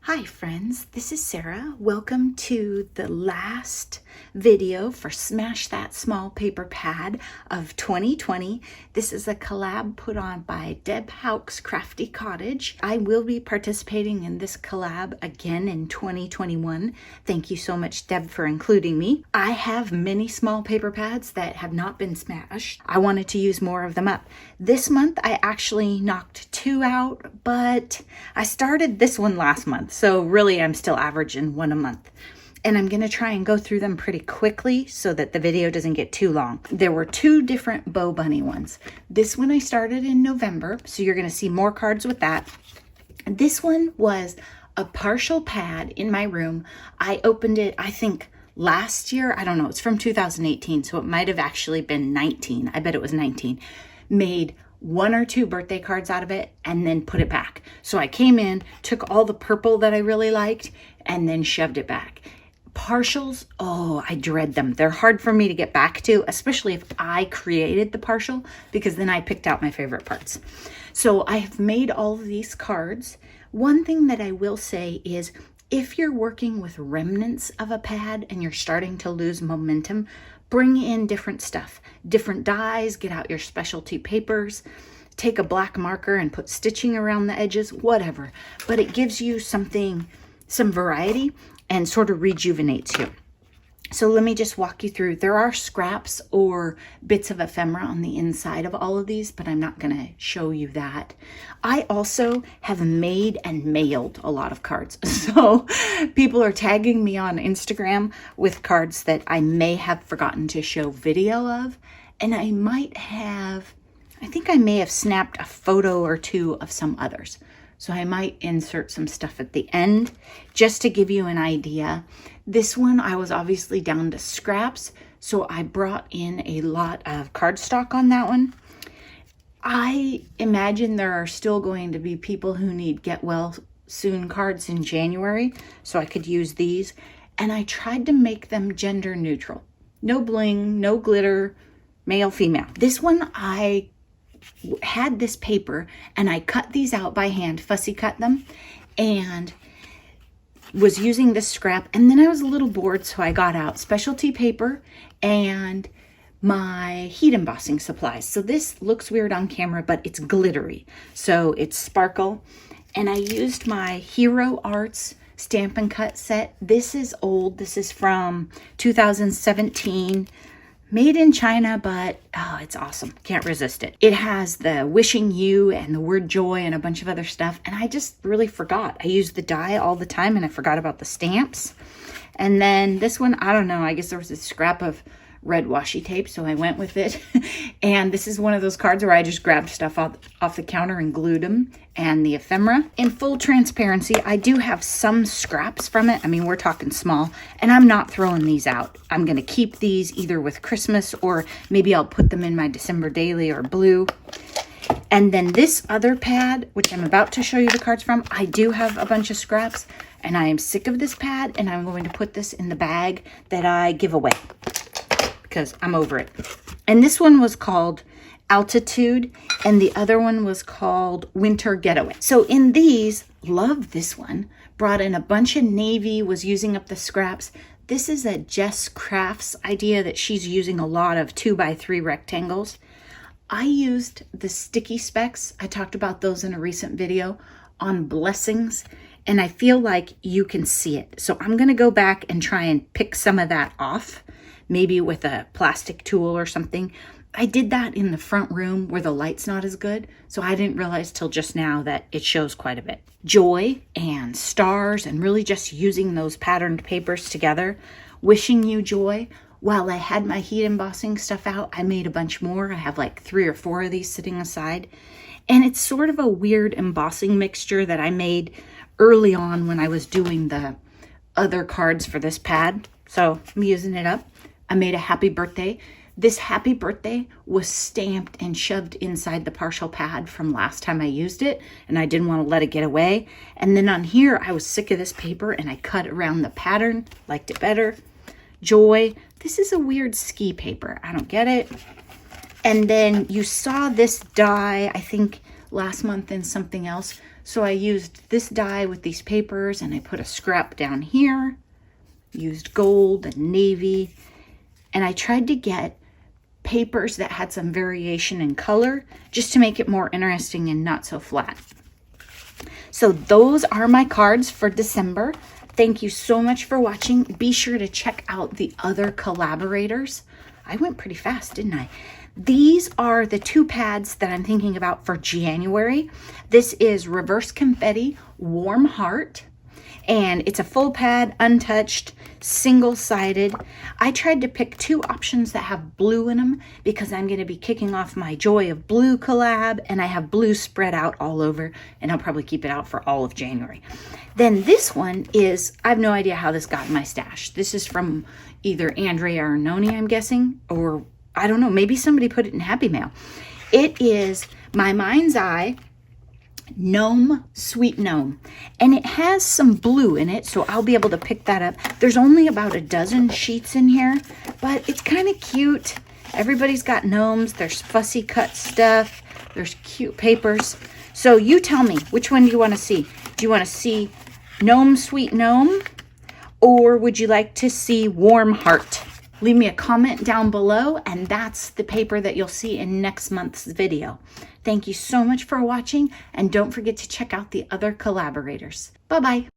Hi friends, this is Sarah. Welcome to the last video for Smash That Small Paper Pad of 2020. This is a collab put on by Deb Hauk's Crafty Cottage. I will be participating in this collab again in 2021. Thank you so much, Deb, for including me. I have many small paper pads that have not been smashed. I wanted to use more of them up. This month I actually knocked 2 out, but I started this one last month. So really I'm still averaging 1 a month. And I'm gonna try and go through them pretty quickly so that the video doesn't get too long. There were 2 different Bow Bunny ones. This one I started in November, so you're gonna see more cards with that. This one was a partial pad in my room. I opened it, I think, last year. I don't know, it's from 2018, so it might have actually been 19. I bet it was 19. Made 1 or 2 birthday cards out of it and then put it back. So I came in, took all the purple that I really liked, and then shoved it back. Partials, oh, I dread them. They're hard for me to get back to, especially if I created the partial, because then I picked out my favorite parts. So I have made all of these cards. One thing that I will say is, if you're working with remnants of a pad and you're starting to lose momentum, bring in different stuff, different dyes, get out your specialty papers, take a black marker and put stitching around the edges, whatever. But it gives you something, some variety, and sort of rejuvenates you. So let me just walk you through. There are scraps or bits of ephemera on the inside of all of these, but I'm not going to show you that. I also have made and mailed a lot of cards. So people are tagging me on Instagram with cards that I may have forgotten to show video of. And I think I may have snapped a photo or 2 of some others. So I might insert some stuff at the end just to give you an idea. This one, I was obviously down to scraps, so I brought in a lot of cardstock on that one. I imagine there are still going to be people who need get well soon cards in January, so I could use these. And I tried to make them gender neutral. No bling, no glitter, male, female. This one, I had this paper and I cut these out by hand, fussy cut them, and was using this scrap. And then I was a little bored, so I got out specialty paper and my heat embossing supplies. So this looks weird on camera, but it's glittery, so it's sparkle. And I used my Hero Arts Stamp and Cut set. This is old. This is from 2017. Made in China, but oh, it's awesome. Can't resist it. It has the wishing you and the word joy and a bunch of other stuff. And I just really forgot. I use the die all the time and I forgot about the stamps. And then this one, I don't know. I guess there was a scrap of red washi tape, so I went with it. And this is one of those cards where I just grabbed stuff off the counter and glued them, and the ephemera. In full transparency, I do have some scraps from it. I mean, we're talking small, and I'm not throwing these out. I'm going to keep these either with Christmas, or maybe I'll put them in my December daily or blue. And then this other pad, which I'm about to show you the cards from, I do have a bunch of scraps, and I am sick of this pad, and I'm going to put this in the bag that I give away, because I'm over it. And this one was called Altitude, and the other one was called Winter Getaway. So in these, love this one, brought in a bunch of navy, was using up the scraps. This is a Jess Crafts idea that she's using a lot of 2x3 rectangles. I used the sticky specks. I talked about those in a recent video on blessings, and I feel like you can see it. So I'm gonna go back and try and pick some of that off, maybe with a plastic tool or something. I did that in the front room where the light's not as good, so I didn't realize till just now that it shows quite a bit. Joy and stars, and really just using those patterned papers together. Wishing you joy. While I had my heat embossing stuff out, I made a bunch more. I have like 3 or 4 of these sitting aside. And it's sort of a weird embossing mixture that I made early on when I was doing the other cards for this pad. So I'm using it up. I made a happy birthday. This happy birthday was stamped and shoved inside the partial pad from last time I used it, and I didn't want to let it get away. And then on here, I was sick of this paper and I cut around the pattern, liked it better. Joy. This is a weird ski paper. I don't get it. And then you saw this die, I think last month in something else. So I used this die with these papers, and I put a scrap down here, used gold and navy, and I tried to get papers that had some variation in color just to make it more interesting and not so flat. So those are my cards for December. Thank you so much for watching. Be sure to check out the other collaborators. I went pretty fast, didn't I? These are the 2 pads that I'm thinking about for January. This is Reverse Confetti Warm Heart, and it's a full pad, untouched, single-sided. I tried to pick 2 options that have blue in them because I'm going to be kicking off my Joy of Blue collab, and I have blue spread out all over, and I'll probably keep it out for all of January. Then this one is, I have no idea how this got in my stash. This is from either Andrea or Noni, I'm guessing, or I don't know, maybe somebody put it in Happy Mail. It is My Mind's Eye Gnome Sweet Gnome, and it has some blue in it, so I'll be able to pick that up. There's only about a dozen sheets in here, but it's kind of cute. Everybody's got gnomes. There's fussy cut stuff. There's cute papers. So you tell me, which one do you want to see? Do you want to see Gnome Sweet Gnome, or would you like to see Warm Heart? Leave me a comment down below, and that's the paper that you'll see in next month's video. Thank you so much for watching, and don't forget to check out the other collaborators. Bye-bye.